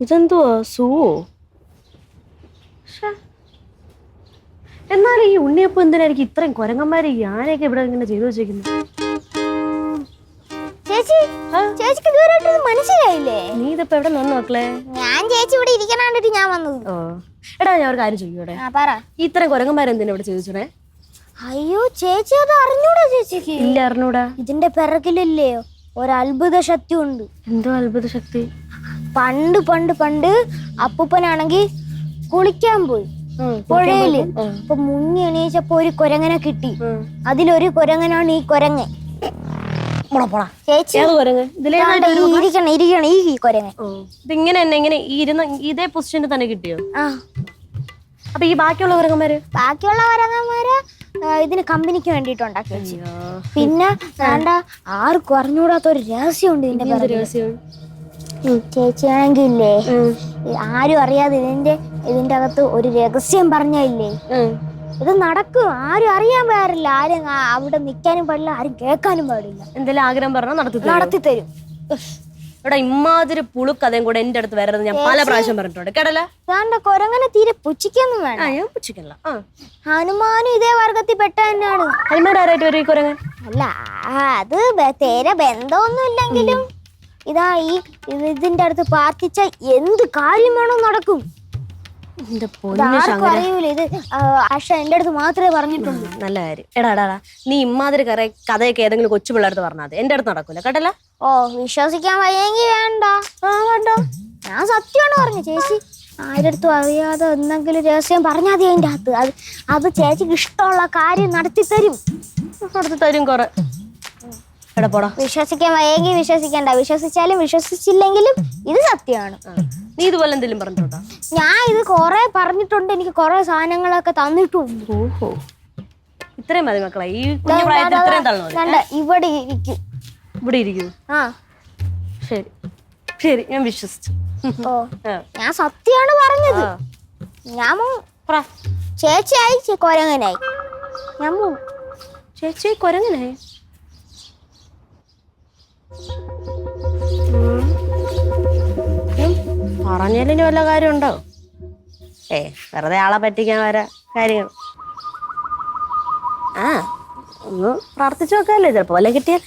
ഇതെന്തുവാ സൂവോ? എന്നാലും ഈ ഉണ്ണിയപ്പം എന്തിനായിരിക്കും ഇത്രയും കുരങ്ങന്മാര് ഈ ആനയൊക്കെ ഇവിടെ ഇങ്ങനെ ചെയ്തു വെച്ചേക്കുന്നത്? ചേച്ചി ചേച്ചിക്ക് ഇതുവരെയായിട്ട് മനസ്സിലായില്ലേ? നീ ഇതിപ്പോ എവിടെ നിന്ന് മക്കളെ? ഞാൻ ചേച്ചി ഇവിടെ ഇരിക്കണാണ്ടിട്ട് ഞാൻ വന്നത്. ഓ എടാ, ഞാൻ ഒരു കാര്യം ചോദിക്കൂടെ? പറ. ഇത്രയും കുരങ്ങന്മാരെന്തിനാ ഇവിടെ ചെയ്തേ? അയ്യോ ചേച്ചി, അത് അറിഞ്ഞൂടാ ചേച്ചിക്ക്? ഇല്ല, അറിഞ്ഞൂടാ. ഇതിന്റെ പിറകിലില്ലേ ഒരു അത്ഭുത ശക്തി ഉണ്ട്. എന്തോ അത്ഭുത ശക്തി? പണ്ട് പണ്ട് പണ്ട് അപ്പൂപ്പനാണെങ്കിൽ കുളിക്കാൻ പോയി പുഴയില്. അപ്പൊ മുങ്ങി എണീച്ചപ്പോ ഒരു കുരങ്ങനെ കിട്ടി. അതിലൊരു കുരങ്ങനാണ് ഈ കുരങ്ങൻ. ചേച്ചി ഇരിക്കണം ഈ കുരങ്ങൻ. ഇതിങ്ങനെ തന്നെ ഇങ്ങനെ ഇരുന്ന ഇതേ പൊസിഷനിൽ തന്നെ കിട്ടിയോ? അപ്പൊ ഈ ബാക്കിയുള്ള കുരങ്ങന്മാര് ഇതിന് കമ്പനിക്ക് വേണ്ടിട്ട് ഉണ്ടാക്കി വെച്ചു. പിന്നെ വേണ്ട, ആർക്കും അറിഞ്ഞൂടാത്ത ഒരു രഹസ്യമുണ്ട് ഇതിന്റെ രഹസ്യം. ചേച്ചിയാണെങ്കിൽ ഇല്ലേ, ആരും അറിയാതെ ഇതിന്റെ അകത്ത് ഒരു രഹസ്യം പറഞ്ഞില്ലേ, ഇത് നടക്കും. ആരും അറിയാൻ പാടില്ല, ആരും അവിടെ നിക്കാനും പാടില്ല, ആരും കേൾക്കാനും പാടില്ല. എന്തെങ്കിലും ആഗ്രഹം പറഞ്ഞാൽ നടത്തി തരും. ഇവിടെ ഇമാതിരി പുളുക്കഥയും കൂടെ എന്റെ അടുത്ത് വരരുത് ഞാൻ പല പ്രാവശ്യം പറഞ്ഞിട്ടുണ്ട്. കേടല്ല, കൊരങ്ങനെ തീരെ പുച്ഛിക്കൊന്നും വേണം. ഞാൻ പുച്ഛിക്കല്ല. ഹനുമാനും ഇതേ വർഗത്തിൽ പെട്ട തന്നെയാണ്. ഹനുമാൻ ആരായിട്ട് വരും ഈ കുരങ്ങൻ? അല്ല, അത് തീരെ ബന്ധമൊന്നും ഇല്ലെങ്കിലും ഇതാ ഇതിന്റെ അടുത്ത് പ്രാർത്ഥിച്ച എന്ത് കാര്യം വേണോ നടക്കും. അറിയൂല, ഇത് ആശ എന്റെ അടുത്ത് മാത്രമേ പറഞ്ഞിട്ടുള്ളൂ. നല്ല കാര്യം. എടാ, നീ ഇമാതിരി കഥയൊക്കെ ഏതെങ്കിലും കൊച്ചു പിള്ളേർത്ത് പറഞ്ഞാൽ മതി, എന്റെ അടുത്ത് നടക്കൂല. കേട്ടല്ല? ഓ, വിശ്വസിക്കാൻ വയ്യെങ്കി വേണ്ട. വേണ്ട, ഞാൻ സത്യമാണ് പറഞ്ഞു. ചേച്ചി ആരടുത്തും അറിയാതെ എന്തെങ്കിലും രഹസ്യം പറഞ്ഞാൽ മതി അതിന്റെ അകത്ത്. അത് ചേച്ചിക്ക് ഇഷ്ടമുള്ള കാര്യം നടത്തി തരും കുറെ. പോടാ. വിശ്വസിക്കാൻ വയ്യെങ്കിൽ വിശ്വസിക്കണ്ട. വിശ്വസിച്ചാലും വിശ്വസിച്ചില്ലെങ്കിലും ഇത് സത്യമാണ്. നീ ഇതുപോലെ എന്തെങ്കിലും പറഞ്ഞിട്ടുണ്ടോ? ഞാൻ ഇത് കൊറേ പറഞ്ഞിട്ടുണ്ട്. എനിക്ക് കൊറേ സാധനങ്ങളൊക്കെ തന്നിട്ടുണ്ട്. ഓഹോ, ഇത്രയും മതി മക്കളെ. ഈ കുഞ്ഞു പ്രായത്തിൽ ഇത്രയും തള്ളു. ഇവിടെ ഇരിക്കും. ഇവിടെ ഇരിക്കും. ശരി ശരി, ഞാൻ വിശ്വസിച്ചു. ഓ, ഞാൻ സത്യമാണ് പറഞ്ഞത്. ഞാൻ ചേച്ചിയായി കൊരങ്ങനായി. ഞാൻ ചേച്ചി കൊരങ്ങനായി? പറഞ്ഞതിന് വല്ല കാര്യമുണ്ടോ? വെറുതെ ആളെ പറ്റിക്കാൻ വരാ കാര്യങ്ങൾ. ഒന്ന് പ്രാർത്ഥിച്ചു നോക്കാല്ലേ, ചിലപ്പോ വല്ല കിട്ടിയാൽ.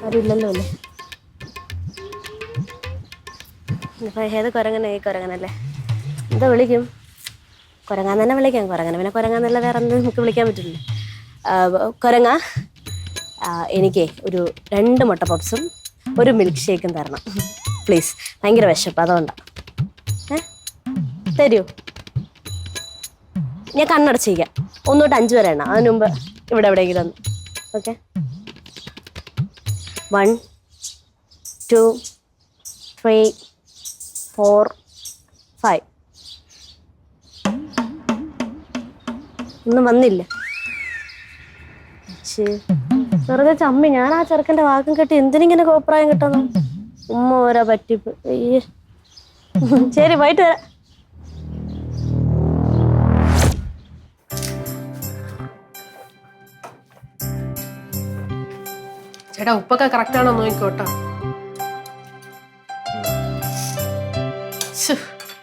ആരുമില്ലല്ലോ അല്ലേ? ഏത് കുരങ്ങനെ? ഈ കുരങ്ങനല്ലേ? എന്താ വിളിക്കും? കുരങ്ങാൻ തന്നെ വിളിക്കാം. കുരങ്ങനെ പിന്നെ കുരങ്ങാന്നല്ല, വേറെ എന്ത് നമുക്ക് വിളിക്കാൻ പറ്റില്ല. കുരങ്ങ, എനിക്ക് ഒരു 2 മുട്ട പപ്സും ഒരു മിൽക്ക് ഷേക്കും തരണം പ്ലീസ്. ഭയങ്കര വിശപ്പ്, അതുകൊണ്ടാണ്. തരൂ? ഞാൻ കണ്ണടച്ചിരിക്കാം. 1 തൊട്ട് 5 വരെ എണ്ണ. അതിന് മുമ്പ് ഇവിടെ എവിടെയെങ്കിലും ഒന്ന്. ഓക്കെ, 1 2 3 4 5. ഒന്നും വന്നില്ല. വെറുതെ ചമ്മി. ഞാൻ ആ ചെറുക്കൻ്റെ വാക്കും കേട്ട് എന്തിനിങ്ങനെ കോപ്രായം കിട്ടുന്നു? ഉമ്മ ഓരോ പറ്റിപ്പ്. അയ്യേ, ശരി, പോയിട്ട് വരാം. ചേട്ടാ, ഉപ്പൊക്കെ കറക്റ്റ് ആണോ നോക്കിക്കോട്ടോ.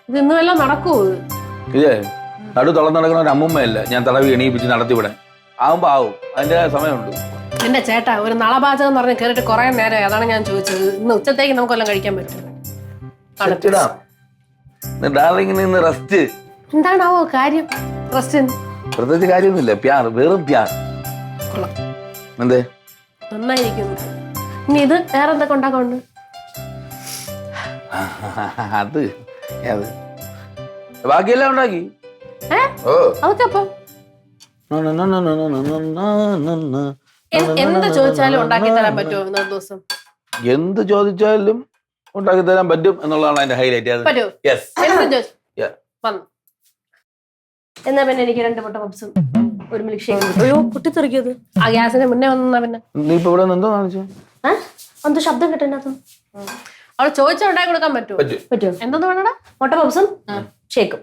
ഇതൊന്നും എല്ലാം നടക്കുവോ? ഇതേ നടു തളർന്നു നടക്കുന്ന ഒരു അമ്മുമ്മയല്ല ഞാൻ തടവി എണീപ്പിച്ച് നടത്തിവിടെ. ആവുമ്പോ ആവും, അതിന്റെ സമയമുണ്ട്. എന്റെ ചേട്ടാ, ഒരു നളപാചകം എന്ന് പറഞ്ഞ് കേറിട്ട് കുറെ നേരം. അതാണ് ഞാൻ ചോദിച്ചത്. ഇന്ന് ഉച്ചത്തേക്ക് നമുക്കെല്ലാം കഴിക്കാൻ പറ്റും. റെസ്റ്റ് എന്താണാവോ കാര്യം? റെസ്റ്റ് പ്രത്യേകിച്ച് കാര്യമൊന്നുമില്ല. പ്യാർ, വെറും പ്യാർ. എന്തേ നന്നായിരിക്കുന്നു. ഇനി ഇത് വേറെ എന്തൊക്കെ ഉണ്ടാക്കാറുണ്ട്? അത് ബാക്കിയെല്ലാം ഉണ്ടാക്കി. അതൊക്കെ അപ്പൊ എന്ത് ചോദിച്ചാലും ഉണ്ടാക്കി തരാൻ പറ്റുമോ? ഇന്നൊരു ദിവസം എന്ത് ചോദിച്ചാലും ഉണ്ടാക്കി തരാൻ പറ്റും എന്നുള്ളതാണ് അതിന്റെ ഹൈലൈറ്റ്. എന്നാ പിന്നെ എനിക്ക് 2 മുട്ട പപ്സും ഒരു മിൽക്ക് ഷേക്കും. അയ്യോ, പൊട്ടിത്തെറിക്കത്. ആ ഗ്യാസിന് മുന്നേ വന്നാ പിന്നെ നീ ഇപ്പൊ ഇവിടെ എന്തോ കാണിച്ചു? എന്തോ ശബ്ദം കിട്ടുന്നതും. അവള് ചോദിച്ചാൽ ഉണ്ടാക്കി കൊടുക്കാൻ പറ്റുമോ? പറ്റുമോ? എന്തോന്ന് വേണടാ? മുട്ട പപ്സും ഷേക്കും.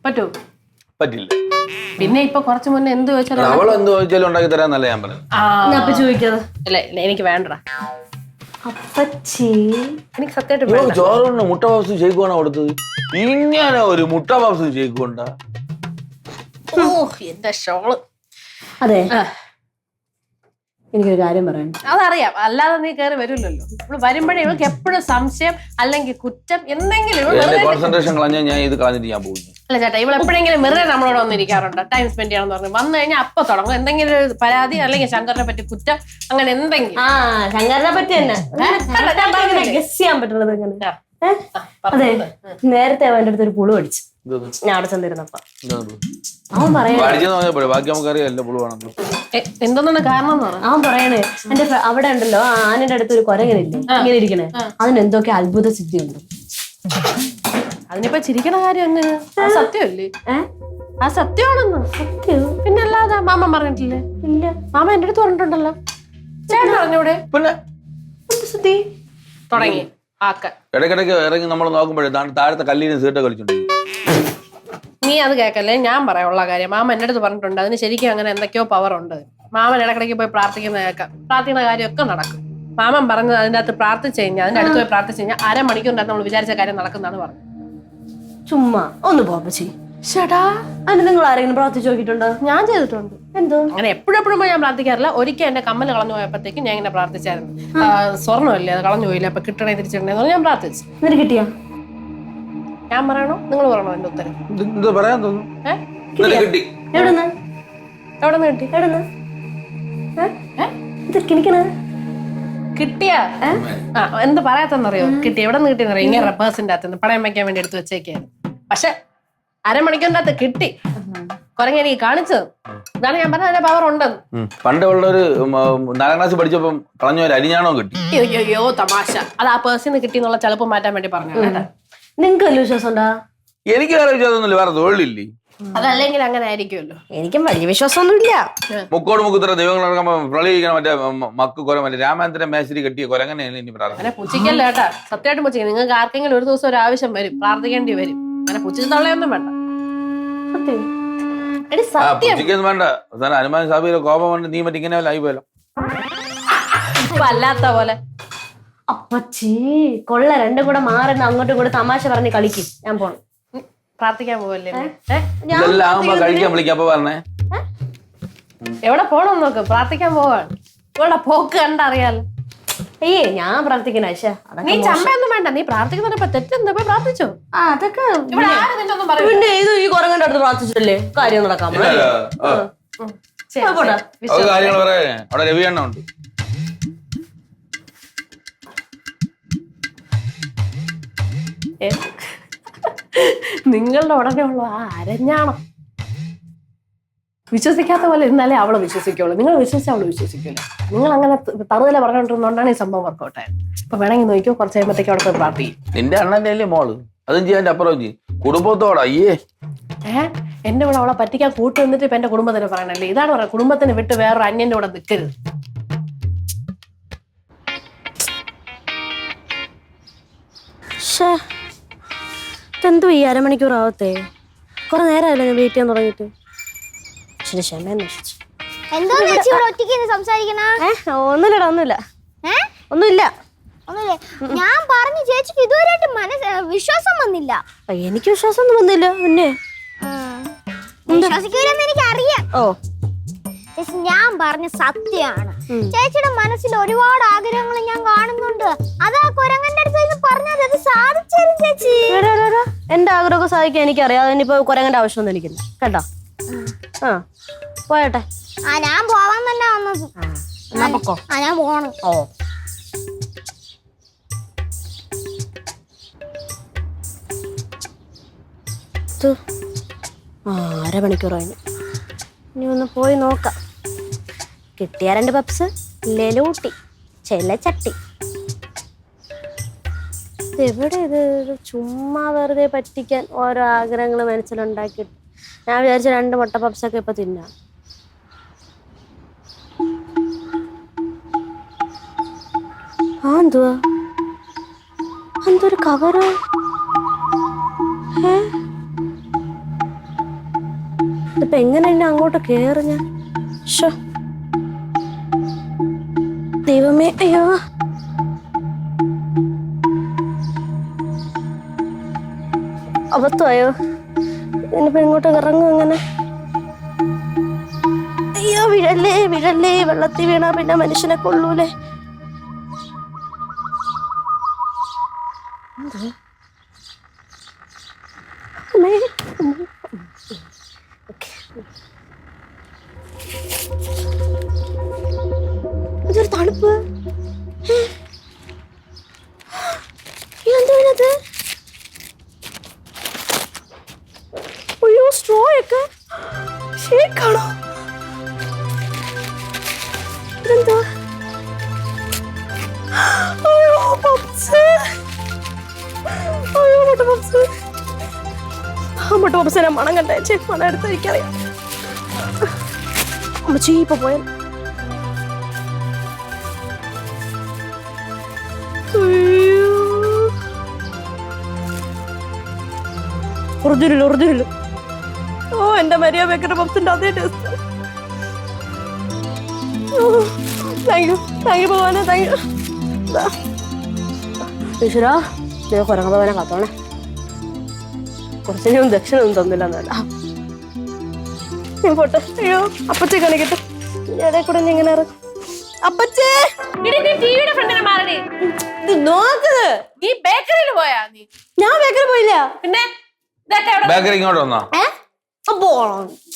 പറ്റുമോ? പറ്റില്ല. പിന്നെ ഇപ്പൊ കുറച്ചു മുന്നേ എന്ത് ചോദിച്ചാലും അവൾ എന്ത് ചോദിച്ചാലും ഉണ്ടാക്കി തരാന്നല്ല ഞാൻ പറഞ്ഞു. അപ്പൊ ചോദിക്കാതെ ഇല്ല ഇല്ല, എനിക്ക് വേണ്ടടാ. അപ്പച്ചി എനിക്ക് സത്യമായിട്ട് വേണ്ട. ചോറുണ്ട് മുട്ട പപ്സും ഷേക്കുവാണ് കൊടുത്തത്. ഇങ്ങനെ ഒരു മുട്ട പപ്സും ഷേക്കുണ്ട. ഓ എന്റെ ഷോള്. അതെ ആ, എനിക്കൊരു കാര്യം പറയാൻ. അതറിയാം, അല്ലാതെ നീ കയറി വരില്ലല്ലോ. ഇവള് വരുമ്പോഴേ ഇവൾക്ക് എപ്പോഴും സംശയം അല്ലെങ്കിൽ കുറ്റം എന്തെങ്കിലും. ഇവള് എന്റെ വെറുതെ- കോൺസെൻട്രേഷൻ കളഞ്ഞാൽ ഞാൻ ഇത് കളഞ്ഞിട്ട് ഞാൻ പോകുന്നു. അല്ല ചേട്ടാ, ഇവൾ എപ്പോഴെങ്കിലും വെറുതെ നമ്മളോട് വന്നിരിക്കാറുണ്ട് ടൈം സ്പെൻഡ് ചെയ്യണമെന്ന് പറഞ്ഞു. വന്നു കഴിഞ്ഞാൽ അപ്പൊ തുടങ്ങും എന്തെങ്കിലും ഒരു പരാതി അല്ലെങ്കിൽ ശങ്കറിനെ പറ്റി കുറ്റം അങ്ങനെ എന്തെങ്കിലും. ആ ശങ്കരനെ പറ്റി തന്നെ ഗസ് ചെയ്യാൻ പറ്റുള്ളത് എങ്ങനെ? അതെ നേരത്തെ അവന്റെ അടുത്ത് ഒരു പുളു അടിച്ചു ഞാൻ അവിടെ ചെന്നിരുന്നപ്പോ. അവൻ പറയാ പഠിച്ചെന്ന് പറഞ്ഞപ്പോഴേ ബാക്കി നമുക്കറിയാം എല്ലാം പുളുവാണെന്ന്. എന്തൊന്നാണ് കാരണം എന്ന് പറഞ്ഞു. അവൻ പറയണേ എന്റെ അവിടെ ഉണ്ടല്ലോ ആ ആനയുടെ അടുത്ത് ഒരു കുരങ്ങനില്ലേ ഇങ്ങനെ ഇരിക്കണേ, അതിന് എന്തൊക്കെ അത്ഭുത സിദ്ധി ഉണ്ട്. അതിനിപ്പോ ചിരിക്കണ കാര്യം എങ്ങനെ? അത് സത്യമല്ലേ? ആ സത്യമാണെന്ന്. സത്യം പിന്നെ അല്ലാതെ മാമൻ പറഞ്ഞിട്ടില്ലേ? ഇല്ല. മാമ എന്റെ അടുത്ത് പറഞ്ഞിട്ടുണ്ടല്ലോ. ചേട്ടൻ പറഞ്ഞൂടെ? പിന്നെ സിദ്ധി തുടങ്ങി ആക്ക. ഇടയ്ക്കിടയ്ക്ക് ഇറങ്ങി നമ്മൾ നോക്കുമ്പോഴേ താഴത്തെ കല്ലിന് സീട്ട കളിച്ചിട്ടുണ്ട്. നീ അത് കേക്കല്ലേ, ഞാൻ പറയാനുള്ള കാര്യം. മാമ എന്റെ അടുത്ത് പറഞ്ഞിട്ടുണ്ട് അതിന് ശരിക്കും അങ്ങനെ എന്തൊക്കെയോ പവർ ഉണ്ട്. മാമൻ ഇടയ്ക്കിടയ്ക്ക് പോയി പ്രാർത്ഥിക്കുന്ന കേൾക്കാം. പ്രാർത്ഥിക്കുന്ന കാര്യമൊക്കെ നടക്കും. മാമൻ പറഞ്ഞത് അതിന്റെ അകത്ത് പ്രാർത്ഥിച്ചു കഴിഞ്ഞാൽ, അതിന്റെ അടുത്ത് പോയി പ്രാർത്ഥിച്ചു കഴിഞ്ഞാൽ അരമണിക്കൂറിനകത്ത് നമ്മൾ വിചാരിച്ച കാര്യം നടക്കുന്നതാണ് പറഞ്ഞത്. ചുമ്മാ ഒന്ന് പോപ്പച്ചി. ചേട്ടാ അതിന് നിങ്ങൾ ആരെങ്കിലും പ്രാർത്ഥിച്ചു നോക്കിയിട്ടുണ്ടോ? ഞാൻ ചെയ്തിട്ടുണ്ട്. എന്തോ അങ്ങനെ എപ്പോഴും ഞാൻ പ്രാർത്ഥിക്കാറില്ല. ഒരിക്കൽ എന്റെ കമ്മല് കളഞ്ഞു പോയപ്പോഴത്തേക്കും ഞാൻ ഇങ്ങനെ പ്രാർത്ഥിച്ചായിരുന്നു. സ്വർണ്ണമല്ലേ അത് കളഞ്ഞു പോയില്ല, അപ്പൊ കിട്ടണേ തിരിച്ചിടണേന്ന് ഞാൻ പ്രാർത്ഥിച്ചു. നിനക്ക് കിട്ടിയാ? ഞാൻ പറയണോ നിങ്ങൾ പറയണോ എന്റെ ഉത്തരം? ഇത് പറയാൻ തോന്നുന്നു. കിട്ടി. എവിടുന്ന് എവിടെ നിന്ന് കിട്ടി? എവിടുന്ന് ഇത് കിണിക്കണ കിട്ടിയാ? ആ എന്ത് പറയാത്തെന്നറിയോ? കിട്ടി. എവിടെ നിന്ന് കിട്ടിയെന്നറിയോ? ഇങ്ങനെ റബ്ബേഴ്സിന്റെ അകത്ത് പടയം വയ്ക്കാൻ വേണ്ടി എടുത്ത് വെച്ചേക്കായിരുന്നു. പക്ഷെ അരമണിക്കൂറിന്റെ അകത്ത് കിട്ടി. കുരങ്ങ എനിക്ക് കാണിച്ചത്. ഇതാണ് ഞാൻ പറഞ്ഞ പവർ ഉണ്ടെന്ന്. പണ്ട് ഉള്ളൊരു 4ാം ക്ലാസ് പഠിച്ചപ്പം കളഞ്ഞ ഒരു അരിഞ്ഞാണോ കിട്ടി. അയ്യോ തമാശ. അത് ആ പേഴ്സിന്ന് കിട്ടി എന്നുള്ള ചെലപ്പ് മാറ്റാൻ വേണ്ടി പറഞ്ഞു കേട്ടാ. നിങ്ങക്ക് വലിയ വിശ്വാസം ഉണ്ടാ? എനിക്ക് വേറെ വിശ്വാസമൊന്നുമില്ല, വേറെ തൊഴിലില്ലേ. അതല്ലെങ്കിൽ അങ്ങനെ ആയിരിക്കുമല്ലോ. എനിക്കും വലിയ വിശ്വാസമൊന്നും ഇല്ല. മുക്കോട് മുക്കുത്തര ദൈവങ്ങളടക്കുമ്പോ പ്രളയിക്കണ മറ്റേ രാമാന്തരം മേശരി കെട്ടിയ കൊരങ്ങനെയാണ് ഇനി പ്രാർത്ഥന. അങ്ങനെ പുച്ഛിക്കല്ല കേട്ടാ, സത്യമായിട്ടും പുച്ഛിക്കും. നിങ്ങൾക്ക് ആർക്കെങ്കിലും ഒരു ദിവസം ഒരു ആവശ്യം വരും, പ്രാർത്ഥിക്കേണ്ടി വരും. അങ്ങനെ പുച്ഛിച്ച് തള്ളയൊന്നും വേണ്ട. പുച്ഛിക്കൊന്നും വേണ്ട. ഹനുമാൻ സാബിയുടെ കോപം കൊണ്ട് നീ മറ്റേ ഇങ്ങനെ ആയി പോയല്ലോ. ഇപ്പൊ അല്ലാത്ത പോലെ. അപ്പച്ചി കൊള്ള രണ്ടും കൂടെ മാറുന്ന അങ്ങോട്ടും കൂടെ തമാശ പറഞ്ഞ് കളിക്കും. ഞാൻ പോണം. പ്രാർത്ഥിക്കാൻ പോവല്ലേ? ഇതെല്ലാം ആകുമ്പോ കഴിക്കാൻ വിളിക്കാം. അപ്പൊ പറഞ്ഞേ എവിടെ പോണം നോക്ക്. പ്രാർത്ഥിക്കാൻ പോവാണ്. ഇവിടെ പോക്ക് കണ്ടറിയാലോ. അയ്യേ ഞാൻ പ്രാർത്ഥിക്കണ നീ ചമ്മയൊന്നും വേണ്ട. നീ പ്രാർത്ഥിക്കുന്നതിപ്പോ തെറ്റെന്താ? പോയി പ്രാർത്ഥിച്ചോ. അതൊക്കെ ഇവിടെ ആരും നിന്നൊന്നും പറയും. പിന്നെ ഇത് ഈ കുരങ്ങന്റെ അടുത്ത് പ്രാർത്ഥിച്ചിട്ടല്ലേ കാര്യം നടക്കാം. കാര്യങ്ങൾ പറയാ. അവിടെ രവിയണ്ണ ഉണ്ട്. നിങ്ങളുടെ ഉടനെ ഉള്ള ആ അരഞ്ഞാണം വിശ്വസിക്കാത്ത പോലെ ഇരുന്നാലേ അവളെ വിശ്വസിക്കുള്ളൂ. നിങ്ങൾ വിശ്വസിച്ചാൽ അവള് വിശ്വസിക്കൂല. നിങ്ങൾ അങ്ങനെ തറുതല പറഞ്ഞുകൊണ്ടിരുന്നോണ്ടാണ് ഈ സംഭവം വർക്കൗട്ട് ആയത്. ഇപ്പൊ വേണമെങ്കിൽ നോക്കിയോ, കുറച്ച് കഴിയുമ്പോഴത്തേക്ക് അവിടെ പോയി പ്രാർത്ഥിക്കും. നിന്റെ അണ്ണന്റെ അല്ലേ മോള്, അതും ചെയ്യാൻ അപ്പുറം ചെയ്യും. കുടുംബത്തോടെ അയ്യേ എന്റെ കൂടെ അവളെ പറ്റിക്കാൻ കൂട്ടു നിന്നിട്ട് ഇപ്പൊ എന്റെ കുടുംബത്തിന് പറയണല്ലേ. ഇതാണ് പറയുന്നത്, കുടുംബത്തിന് വിട്ട് വേറൊരു അന്യന്റെ കൂടെ നിൽക്കരുത്. എന്തോ ഈ അരമണിക്കൂറാവത്തെ? കുറെ നേരമല്ലേ ഞാൻ വെയിറ്റ് ചെയ്യാൻ തുടങ്ങിയിട്ട്. ശരി ക്ഷമ നശിച്ചു. ഒന്നുമില്ലടാ ഒന്നുമില്ല. ഒന്നുമില്ല. ഞാൻ പറഞ്ഞു ചേച്ചിക്ക് ഇതുവരെയായിട്ട് വിശ്വാസം വന്നില്ല. എനിക്ക് വിശ്വാസം ഒന്നും വന്നില്ല. പിന്നെ വിശ്വസിക്കൂലെന്ന് എനിക്ക് അറിയാം. ഓ ചേച്ചി ഞാൻ പറഞ്ഞ സത്യമാണ്. ചേച്ചിയുടെ മനസ്സിൽ ഒരുപാട് ആഗ്രഹങ്ങൾ ഞാൻ കാണുന്നുണ്ട്. അതാ കുരങ്ങന്റെ അടുത്ത് പറഞ്ഞത് അത് സാധിച്ചു ചേച്ചി. എന്റെ ആഗ്രഹമൊക്കെ സാധിക്കാൻ എനിക്കറിയാം. അതിനിപ്പോ കുരങ്ങന്റെ ആവശ്യമൊന്നും എനിക്കില്ല കേട്ടോ. ആ പോയട്ടെ. ഞാൻ പോവാൻ തന്നെ വന്നത്. ഞാൻ പോണം. ഓ അരമണിക്കൂർ കഴിഞ്ഞു. ഇനി ഒന്ന് പോയി നോക്കാം. കിട്ടിയ 2 പപ്സ്, ഇല്ലേലും ഊട്ടി, ചെല്ലച്ചട്ടി. എവിടെ ഇത്? ചുമ്മാ വെറുതെ പറ്റിക്കാൻ ഓരോ ആഗ്രഹങ്ങൾ മനസ്സിലുണ്ടാക്കിയിട്ട് ഞാൻ വിചാരിച്ച 2 മുട്ട പപ്സൊക്കെ ഇപ്പൊ തിന്നാം. എന്തുവാ എന്തൊരു കവറ്? ഇപ്പൊ എങ്ങനെ എന്നെ അങ്ങോട്ട് കേറി ഞാൻ? ശ്ശോ. ദൈവമേ, അയ്യോ. അബദ്ധമായോ? ഇനിയിപ്പോ ഇങ്ങോട്ട് ഇറങ്ങും എങ്ങനെ? അയ്യോ, വിഴല്ലേ വിഴല്ലേ, വെള്ളത്തിൽ വീണാ പിന്നെ മനുഷ്യനെ കൊള്ളൂലേ. ഇതൊരു തണുപ്പ്. എന്തോന്നത്? അയ്യോ, സ്ട്രോ ഒക്കെ ഷേക്കാണോ? ഇതെന്താ? അയ്യോ പപ്സ്, അയ്യോ മുട്ട പപ്സ്. ആ മുട്ട പപ്സിനെ മണം കണ്ടേ, മണം എടുത്ത് എനിക്കറിയാം. അമ്മച്ചി ഇപ്പൊ പോയ ഒറിജിനൽ. ഓ, എന്റെ മരിയ ബേക്കറി പപ്സിന്റെ അതേ ടേസ്റ്റ്. താങ്ക് യു ഭഗവാനെ, താങ്ക് യു. ഈശ്വരാ, കുരങ്ങ ഭവനെ കാത്തോണേ. കുറച്ചൊന്നും ദക്ഷിണ ഒന്നും തന്നില്ലെന്നല്ല. പോട്ടെ. അയ്യോ, അപ്പച്ചെ കാണിക്കട്ടെ. ഇടയിൽ കൂടെ ഇങ്ങനെ ഇറങ്ങും. അപ്പച്ചേ, നോക്കത്. നീ ബേക്കറിയിൽ പോയാ? നീ ഞാൻ ബേക്കറി പോയില്ല. പിന്നെ ബേക്കറി ഇങ്ങോട്ട് വന്നാ? അപ്പോ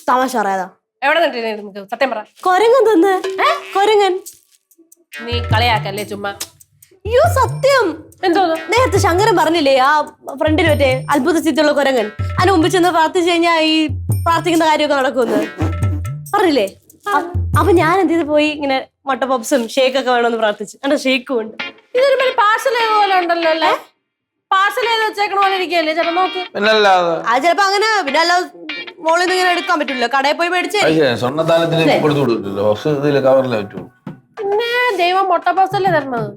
തമാശ പറയാതാ. എവിടെ നിന്നിട്ട് സത്യം പറ. കൊരങ്ങൻ തന്ന്. കൊരങ്ങൻ. നീ കളിയാക്കല്ലേ ചുമ്മാ. അയ്യോ സത്യം. എന്തോന്നു? നേരത്തെ ശങ്കരൻ പറഞ്ഞില്ലേ ആ ഫ്രണ്ടിൽ മറ്റേ അത്ഭുത സ്ഥിതിയുള്ള കൊരങ്ങൻ, അതിന് മുമ്പ് ചെന്ന് പ്രാർത്ഥിച്ചു കഴിഞ്ഞാൽ ഈ പ്രാർത്ഥിക്കുന്ന കാര്യമൊക്കെ നടക്കുമെന്ന് പറഞ്ഞില്ലേ? അപ്പൊ ഞാൻ എന്ത് ചെയ്ത് പോയി ഇങ്ങനെ മുട്ട പപ്സും ഷേക്കൊക്കെ വേണമെന്ന് പ്രാർത്ഥിച്ചു. എന്റെ ഷേക്കും ഉണ്ട്. ഇതൊരു പാർസൽ ചെയ്ത പോലെ ഉണ്ടല്ലോ അല്ലേ? പാർസൽ ചെയ്ത് വെച്ചേക്കണ പോലെ ഇരിക്കല്ലേ ചേട്ടാ? നോക്ക്. അത് ചിലപ്പോ അങ്ങനെ, പിന്നെ അല്ലാതെ മോളിൽ നിന്ന് ഇങ്ങനെ എടുക്കാൻ പറ്റില്ല. കടയിൽ പോയി മേടിച്ചേ. സ്വർണ്ണത്താലത്തിന് കൊടുത്തു കൊടുക്കില്ല, കവറിലെ പറ്റുള്ളൂ. പിന്നെ ദൈവം മുട്ട പപ്സല്ലേ തരണത്?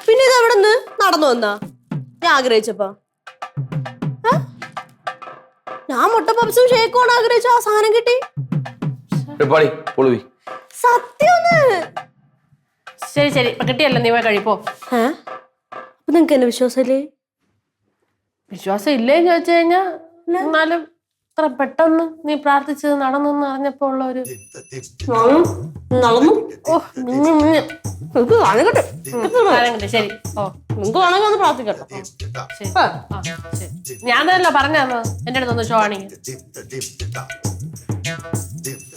പിന്നെ ഇത് എവിടെ നിന്ന് നടന്നു വന്നാ? ഞാൻ ആഗ്രഹിച്ചപ്പോ ഞാൻ മുട്ട പപ്സും ഷേക്കും ആഗ്രഹിച്ചു. ആ സാധനം കിട്ടി. സത്യം. ശരി ശരി, ഇപ്പൊ കിട്ടിയല്ലോ, നീ പോയി കഴിപ്പോ. അപ്പൊ നിങ്ങക്ക് എന്നെ വിശ്വാസല്ലേ? വിശ്വാസം ഇല്ലേന്ന് ചോദിച്ചു കഴിഞ്ഞാ, എന്നാലും ഇത്ര പെട്ടെന്ന് നീ പ്രാർത്ഥിച്ചത് നടന്നു അറിഞ്ഞപ്പോ ഉള്ള ഒരു നടന്നു. ശരി. ഓ, നിങ്ങക്ക് വേണമെങ്കിൽ ഒന്ന് പ്രാർത്ഥിക്കട്ടോ. ശരി. ഞാൻ തന്നെ പറഞ്ഞാന്നോ എന്റെ അടുത്തൊന്ന് ഷോ ആണെങ്കിൽ?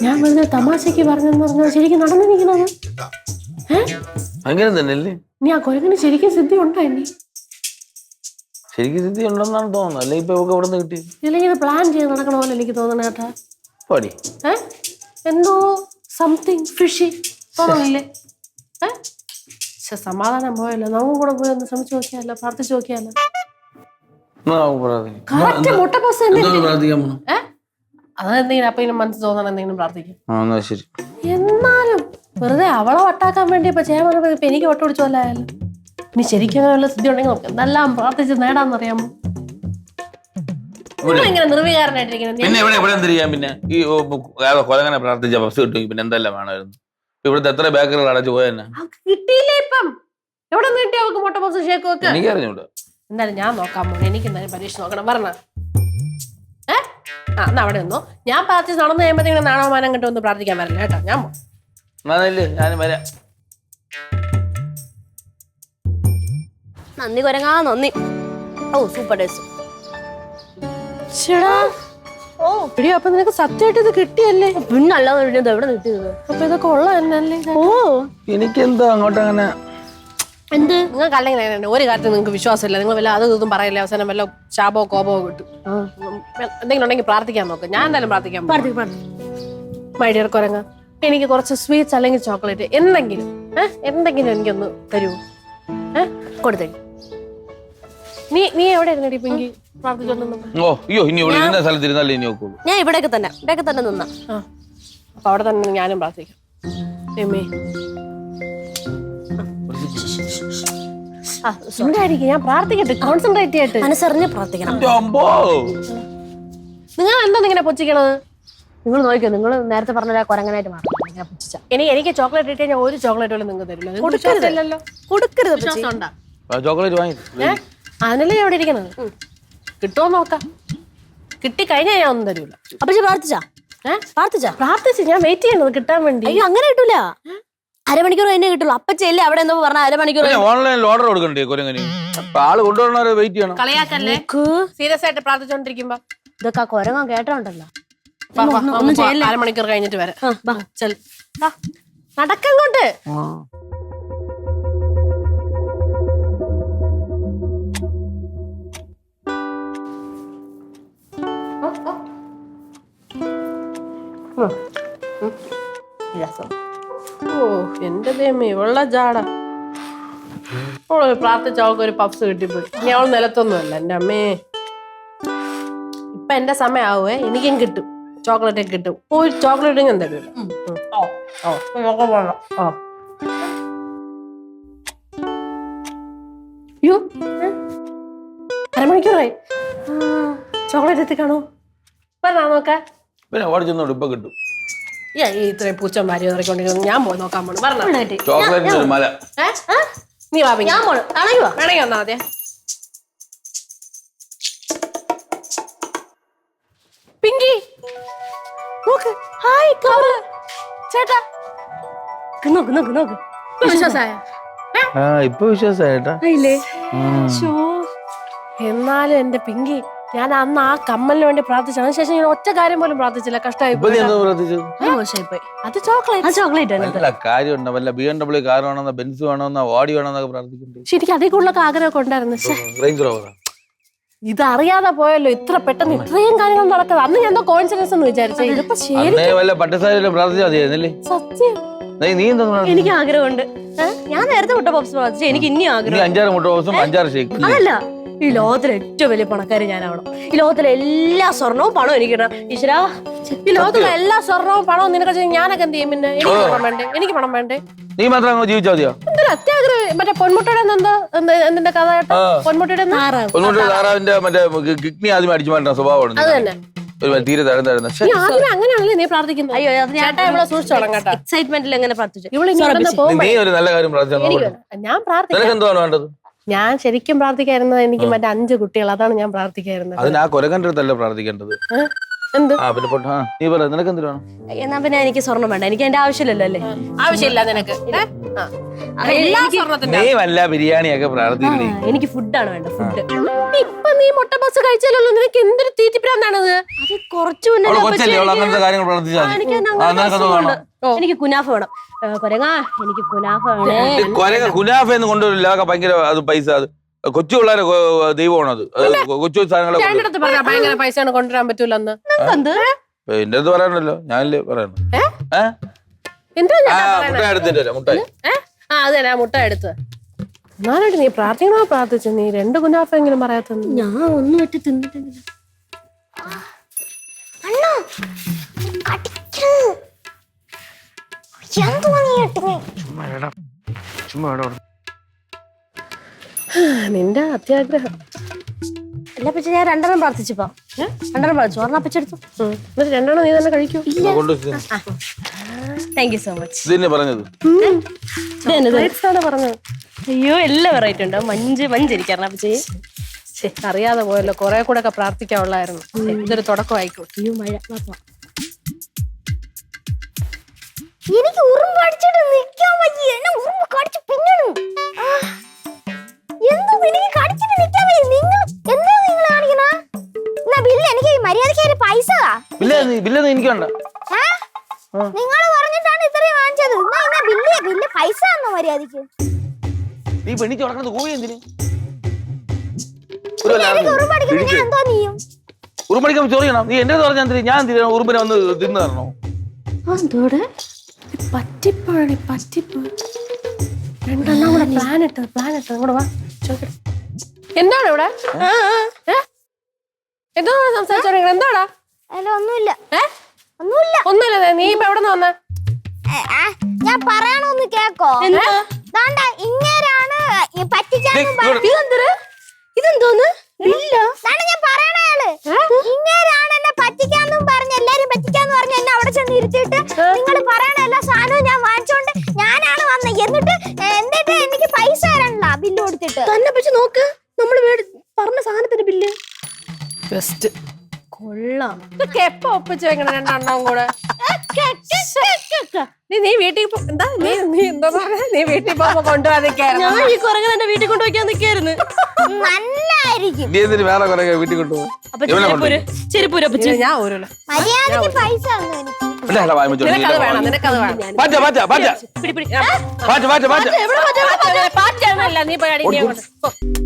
ഞാൻ വെറുതെ തമാശക്ക് പറഞ്ഞെന്ന് പറഞ്ഞാൽ ശരിക്കും നടന്നിരിക്കുന്നത്. അങ്ങനെ തന്നെയല്ലേ? നീ ആ കൊരങ്ങനെ ശരിക്കും സിദ്ധി ഉണ്ടോ? എന്നെ ശരിക്കും സിദ്ധി ഉണ്ടെന്നാണ് തോന്നുന്നത്. അല്ലെ ഇപ്പൊ ഇവിടെ നിന്ന് കിട്ടി? ഇല്ലെങ്കിൽ ഇത് പ്ലാൻ ചെയ്ത് നടക്കണ പോലെ എനിക്ക് തോന്നണ കേട്ടാ. പാടി എന്തോ സംതിങ് ഫിഷി തോന്നണില്ലേ? സമാധാനം പോയല്ലോ. നമുക്ക് കൂടെ പോയി ഒന്ന് ശ്രമിച്ചു നോക്കിയാലോ, പ്രാർത്ഥിച്ചു നോക്കിയാലോ? അതെന്തെങ്കിലും അപ്പൊ ഇങ്ങനെ മനസ്സ് തോന്നണം, എന്തെങ്കിലും പ്രാർത്ഥിക്കും. എന്നാലും വെറുതെ അവളെ വട്ടാക്കാൻ വേണ്ടി ഇപ്പൊ ചെയ്യാൻ പറഞ്ഞപ്പോ ഇപ്പൊ എനിക്ക് വട്ട പിടിച്ചു പോലായാലോ. ഇനി ശരിക്കും അങ്ങനെ വല്ല സ്ഥിതി ഉണ്ടെങ്കിൽ നമുക്ക് എന്തെല്ലാം പ്രാർത്ഥിച്ച് നേടാന്നറിയാമോ? ഇങ്ങനെ നിർവികാരനായിട്ടിരിക്കുന്നത്. പിന്നെ ഇവിടെ എന്തിരിക്കാൻ? പിന്നെ ഈ കൊലങ്ങനെ പ്രാർത്ഥിച്ച ബസ് കിട്ടുമെങ്കിൽ പിന്നെ എന്തെല്ലാം വേണമായിരുന്നു? ഇവിടുത്തെ എത്ര ബേക്കറികൾ അടച്ചു പോയെന്നെ കിട്ടിയില്ലേ? ഇപ്പം എവിടെ നിന്ന് കിട്ടിയ അവൾക്ക് മുട്ട പപ്സും ഷേക്കും ഒക്കെ? എനിക്കറിഞ്ഞൂടാ. എന്തായാലും ഞാൻ നോക്കാൻ പോണേ. എനിക്ക് എന്തായാലും പരീക്ഷ നോക്കണം. പറഞ്ഞ എന്നാ അവിടെ നിന്നോ. ഞാൻ പ്രാർത്ഥിച്ച് നടന്നു കഴിയുമ്പോഴത്തേക്കും നാണവമാനം കണ്ടു ഒന്ന് പ്രാർത്ഥിക്കാൻ വരില്ല കേട്ടോ. ഞാൻ ഞാനും വരാം. നന്ദി കൊരങ്ങാ, നന്ദി. ഓ സൂപ്പർ ടേസ്റ്റ്. ഓ പിടി, അപ്പൊ നിനക്ക് സത്യമായിട്ട് ഇത് കിട്ടിയല്ലേ? പിന്നെ അല്ലാതെ എവിടെ കിട്ടിയത്? അപ്പൊ ഇതൊക്കെ ഉള്ള തന്നെയല്ലേ? ഓ എനിക്കെന്താ അങ്ങോട്ട് അങ്ങനെ എന്ത് നിങ്ങൾക്ക് അല്ലെങ്കിൽ ഒരു കാര്യത്തിൽ നിങ്ങൾക്ക് വിശ്വാസമില്ല. നിങ്ങൾ വല്ല അതും ഇതും പറയില്ല. അവസാനം വല്ല ശാപോ കോപോ കിട്ടും. എന്തെങ്കിലും ഉണ്ടെങ്കിൽ പ്രാർത്ഥിക്കാൻ നോക്ക്. ഞാൻ എന്തായാലും പ്രാർത്ഥിക്കാൻ. മൈ ഡിയർ കൊരങ്ങ, എനിക്ക് കുറച്ച് സ്വീറ്റ്സ് അല്ലെങ്കിൽ ചോക്ലേറ്റ് എന്തെങ്കിലും എനിക്കൊന്ന് തരുമോ? കൊടുത്തേ. നീ എവിടെ ഇരുന്നടി പിങ്കി പ്രാർത്ഥിച്ചോന്നു? ഞാൻ ഇവിടെയൊക്കെ തന്നെ നിന്ന. അപ്പൊ അവിടെ തന്നെ ഞാനും പ്രാർത്ഥിക്കാം. ഞാൻ പ്രാർത്ഥിക്കട്ടെ, കോൺസെൻട്രേറ്റ് ചെയ്യട്ടെ, മനസ്സറിഞ്ഞ് പ്രാർത്ഥിക്കണം. നിങ്ങൾ എന്താ ഇങ്ങനെ പൊച്ചിക്കണത്? നിങ്ങൾ നോക്കിയോ, നിങ്ങൾ നേരത്തെ പറഞ്ഞ കൊരങ്ങനായിട്ട് മാറും. ഞാൻ പുച്ഛിച്ച എനിക്ക് ചോക്ലേറ്റ് ഇട്ട് കഴിഞ്ഞാൽ ഒരു ചോക്ലേറ്റ് പോലും നിങ്ങൾക്ക് തരില്ല. കൊടുക്കരുതല്ലോ, കൊടുക്കരുത് അപ്പച്ചി. വിശ്വാസം ഉണ്ടാ? ചോക്ലേറ്റ് വാങ്ങി അതിനല്ലേ ഞാൻ ഇവിടെ ഇരിക്കുന്നത്. കിട്ടുമോ നോക്കാം. കിട്ടിക്കഴിഞ്ഞാൽ ഞാൻ ഒന്നും തരൂല. അപ്പച്ചി പ്രാർത്ഥിച്ചാ? പ്രാർത്ഥിച്ച് ഞാൻ വെയിറ്റ് ചെയ്യണത് കിട്ടാൻ വേണ്ടി. അയ്യോ അങ്ങനെ കിട്ടൂല, അരമണിക്കൂർ കഴിഞ്ഞേ കിട്ടുള്ളൂ. അപ്പച്ചല്ലേ അവിടെ എന്തോ പറഞ്ഞ അരമണിക്കൂർ. ഓൺലൈനിൽ ഓർഡർ കൊടുക്കണ്ടേ കൊരങ്ങനെ? ആള് കൊണ്ടുവരണവരെ വെയിറ്റ് ചെയ്യണം. കളയാക്കല്ലേ, സീരിയസ് ആയിട്ട് പ്രാർത്ഥിച്ചോണ്ടിരിക്കുമ്പോ. ഇതൊക്കെ കൊരങ്ങ കേട്ടോണ്ടല്ലോ. ഒന്നും ചെയ്യല്ല. അരമണിക്കൂർ കഴിഞ്ഞിട്ട് വരാം. നടക്കങ്ങോട്ട്. ഓ എന്റെ ദൈവമേ, വെള്ള ജാട. പ്രാർത്ഥിച്ച അവൾക്ക് ഒരു പപ്സ് കിട്ടിപ്പോയി. ഇനി അവൾ നിലത്തൊന്നുമല്ല. എന്റെ അമ്മേ, ഇപ്പൊ എന്റെ സമയമാവേ, എനിക്കും കിട്ടും, ചോക്ലേറ്റ് ഒക്കെ കിട്ടും. ഒരു ചോക്ലേറ്റ് ഞാൻ തരൂല. അരമണിക്കൂറായി. ചോക്ലേറ്റ് എത്തിക്കാണോ? പറഞ്ഞാ നോക്കാൻ. പിന്നെ ഓടിച്ചെന്നോട് ഇപ്പൊ കിട്ടും. ഇത്രയും പൂച്ചന്മാരി ഇറക്കൊണ്ടിരിക്കുന്നു. ഞാൻ പോയി നോക്കാൻ പോണു. പറഞ്ഞ ചോക്ലേറ്റ് മല. നീ വാ, വേണമെങ്കിൽ വന്നാ മതിയാ. പിങ്കി നോക്ക്. Hi cover. ചേട്ടാ നോക്ക് നോക്ക് നോക്ക്. വിശ്വാസായ? ഇപ്പൊ വിശ്വാസായിട്ടാ. എന്നാലും എന്റെ പിങ്കി, ഞാൻ അന്ന് ആ കമ്മലിന് വേണ്ടി പ്രാർത്ഥിച്ചു. അതിനുശേഷം ഞാൻ ഒറ്റ കാര്യം പോലും പ്രാർത്ഥിച്ചില്ല. കഷ്ടമായി. മോശമായിപ്പോയി. അത് ചോക്ലേറ്റ്. ചോക്ലേറ്റ് കാര്യമുണ്ടോ? വല്ല BMW കാർ വേണമെന്നോ ബെൻസ് വേണമെന്നോ ഓടി വേണമെന്നൊക്കെ പ്രാർത്ഥിക്കണ്ടേ? ശരിക്കും അതേ കൂടുതലൊക്കെ ആഗ്രഹമൊക്കെ ഉണ്ടായിരുന്നു. റേഞ്ച് റോവറാ. ഇത് അറിയാതെ പോയല്ലോ, ഇത്ര പെട്ടെന്ന് ഇത്രയും കാര്യങ്ങൾ നടക്കുന്നത്. അന്ന് ഞാൻ എന്തോ കോയിൻസിഡൻസ് എന്ന് വിചാരിച്ചേ. ഇതിപ്പോ ശരി വല്ല പട്ടസാരിലും പ്രാർത്ഥിച്ചാൽ മതിയായിരുന്നല്ലേ? സത്യം. നീ എന്താ? എനിക്ക് ആഗ്രഹമുണ്ട്. ഞാൻ നേരത്തെ മുട്ട പപ്സ് പ്രാർത്ഥിച്ചു. എനിക്ക് ഇനി ആഗ്രഹം. 5-6 മുട്ട പപ്സും 5-6 ഷേക്ക്. അതല്ല, ഈ ലോകത്തിലെ ഏറ്റവും വലിയ പണക്കാരി ഞാനാവണം. ഈ ലോകത്തിലെ എല്ലാ സ്വർണവും പണവും എനിക്ക് കിട്ടണം. ഈശ്വരാ, ഈ ലോകത്തിലെ എല്ലാ സ്വർണവും പണവും നിനക്ക് ഞാനൊക്കെ എന്ത് ചെയ്യും? പിന്നെ എനിക്ക് പണം വേണ്ടേ? എനിക്ക് പണം വേണ്ടേ? നീ മാത്രം അങ്ങ് ജീവിച്ചാൽ മതിയോ? എന്തൊരു അത്യാഗ്രഹം. മറ്റേ പൊന്മുട്ടയുടെ എന്തിന്റെ കഥ കേട്ടോ? പൊന്മുട്ടയുടെ താറാവിന്റെ മറ്റേ കിഡ്നി ആദ്യം അടിച്ചു മാറ്റുന്ന സ്വഭാവമാണ്. അത് തന്നെ. തീരെ തരുന്ന അങ്ങനെയാണല്ലേ നീ പ്രാർത്ഥിക്കുന്നത്? അയ്യോ, ചേട്ടാ ഇവിടെ സൂക്ഷിച്ചോളാം കേട്ടോ. എക്സൈറ്റ്മെന്റിൽ എങ്ങനെ പ്രാർത്ഥിച്ചു. നീ ഒരു നല്ല കാര്യം പ്രാർത്ഥിച്ചാൽ ഞാൻ പ്രാർത്ഥിക്കാം. നിനക്ക് എന്താണ് വേണ്ടത്? ഞാൻ ശരിക്കും പ്രാർത്ഥിക്കായിരുന്നത് എനിക്ക് മറ്റേ 5 കുട്ടികൾ. അതാണ് ഞാൻ പ്രാർത്ഥിക്കായിരുന്നത്. അതിന് ആ കൊരകന്റെ അടുത്തല്ല പ്രാർത്ഥിക്കേണ്ടത്. എന്ത്? നീ പറ, നിനക്ക് എന്ത് വേണം? എന്നാ പിന്നെ എനിക്ക് സ്വർണം വേണ്ട. എനിക്ക് അതിന്റെ ആവശ്യമില്ലല്ലോ അല്ലേ? ആവശ്യമില്ല നിനക്ക്. നീ വല്ല ബിരിയാണിയൊക്കെ പ്രാർത്ഥിക്കണേ. എനിക്ക് ഫുഡാണ് വേണ്ട. ഫുഡ്. ഇപ്പൊ നീ മുട്ട ബസ് കഴിച്ചാലോ? നിനക്ക് എന്തൊരു തീറ്റിപ്രാന്താണത്? അത് കുറച്ചു മുന്നേ അങ്ങനത്തെ കാര്യങ്ങൾ പ്രാർത്ഥിച്ചാൽ എനിക്ക് കുനാഫ വേണം. കൊരങ്ങാ, എനിക്ക് കുനാഫ വേണം. കുനാഫ എന്ന് കൊണ്ടുവരില്ല. ഭയങ്കര അത് പൈസ. അത് കൊച്ചു പിള്ളേരെ ദൈവമാണ്. അത് കൊച്ചു സാധനങ്ങളെ ഭയങ്കര പൈസ കൊണ്ടുവരാൻ പറ്റൂലെന്ന് എന്റെ അടുത്ത് പറയാനല്ലോ. ഞാനല്ലേ പറയണോ? മുട്ടായി എടുത്തിട്ടല്ലോ. മുട്ടായി അത് തന്നെ, മുട്ട എടുത്ത്. എന്നാലും നീ പ്രാർത്ഥിക്കണോ? പ്രാർത്ഥിച്ചു. നീ 2 കുനാഫെങ്കിലും പറയാത്ത. ഞാൻ ഒന്നും ഇട്ട് തിന്നിട്ടില്ല. നിന്റെ അത്യാഗ്രഹം. അല്ല പക്ഷെ ഞാൻ 2 പ്രാർത്ഥിച്ചപ്പോ 2 പ്രാർത്ഥിച്ചു. ഒരെണ്ണം അപ്പച്ചെടുത്തു. എന്നിട്ട് 2 നീ തന്നെ കഴിക്കൂ. Thank you so much. പറഞ്ഞത് പറഞ്ഞത്. അയ്യോ, എല്ലാം വെറൈറ്റി ഉണ്ട്. മഞ്ചരിക്കാരണം അപ്പച്ചേ. അറിയാതെ പോയല്ലോ. കുറെ കൂടെ ഒക്കെ പ്രാർത്ഥിക്കാനുള്ളായിരുന്നു. ഇതൊരു തുടക്കമായിക്കോ. അയ്യോ, മഴ. എനിക്ക് ഉറുമ്പ് അടിച്ചിട്ട് നിക്കാൻ പറ്റിയ. എന്നെ ഉറുമ്പ് കടിച്ച് പിന്നണു. എന്താ എനിക്ക് കടിച്ചിട്ട് നിക്കാൻ പറ്റിയ? നിങ്ങൾ എന്താ നിങ്ങൾ കാണിക്കണ? എന്നാ ബില്ല് എനിക്ക് മര്യാദയ്ക്ക് പൈസ എനിക്ക് വേണ്ട. നിങ്ങൾ പറഞ്ഞിട്ടാണ് ഇത്രയും വാങ്ങിച്ചത്. എന്നാ ബില്ല് പൈസ തന്നോ മര്യാദയ്ക്ക്? നീ പെണ്ണിച്ച് നടക്കുന്നത് കൂവി എന്തിന്? ഉറുമ്പടിക്കാൻ ഞാൻ എന്തോ നീയും ഉറുമ്പടിക്കാൻ ചോറിയണം. നീ എന്റെ പറഞ്ഞ ഞാൻ ഉറുമ്പിനെ വന്ന് തിന്നു തരണോ? പറ്റിപ്പാണ് പറ്റിപ്പ്. 2 കൂടെ പ്ലാൻ ഇട്ട് അങ്ങോട്ട് വാ. എന്താണ് ഇവിടെ? എന്താണ് സംസാരിച്ചോണ്ടിരിക്കുന്നത്? എന്താടാ? ഒന്നുമില്ല. ഒന്നുമില്ല. നീ ഇപ്പൊ എവിടെ നിന്ന് വന്നേ? ഞാൻ പറയണോന്ന് കേക്കോ? ഇങ്ങേരാണ് ഇതെന്തോന്ന്? ഞാൻ പറയണയാള് ഇങ്ങേരാണ് എന്നെ പറ്റിക്കാന്നും പറഞ്ഞ് എല്ലാരും പറ്റിക്കാന്ന് പറഞ്ഞ എന്നിട്ട് എനിക്ക് പൈസ തരണ്ട ബില്ല് കൊടുത്തിട്ട്. തന്നെ പക്ഷെ നോക്ക് നമ്മള് പറഞ്ഞ സാധനത്തിന്റെ ബില്ല് ബെസ്റ്റ്. കൊള്ളാം. ഇതൊക്കെ എപ്പോ ഒപ്പിച്ച് വെക്കണം രണ്ടെണ്ണം കൂടെ? നീ വീട്ടിൽ എന്താ നീ എന്താ പറഞ്ഞ? നീ വീട്ടിൽ പോകുമ്പോ കൊണ്ടുപോകാതിരിക്കായിരുന്നു. ഞാൻ ഈ കുരങ്ങൻ എന്റെ വീട്ടിൽ കൊണ്ടുവയ്ക്കാൻ നിൽക്കായിരുന്നു. നല്ലായിരിക്കും. നീ എന്തിന് വേറെ കുറെ വീട്ടിൽ കൊണ്ടുപോകും? അപ്പൊ ചെരുപ്പൂര് അപ്പച്ചി ഞാൻ ഊരുള്ള മര്യാദക്ക് പൈസ തന്നു എനിക്ക്. നിനക്കത് വേണം, നിനക്കത് വേണം. പിടി പിടി പാറ്റ നീ പോയി അടിക്കാൻ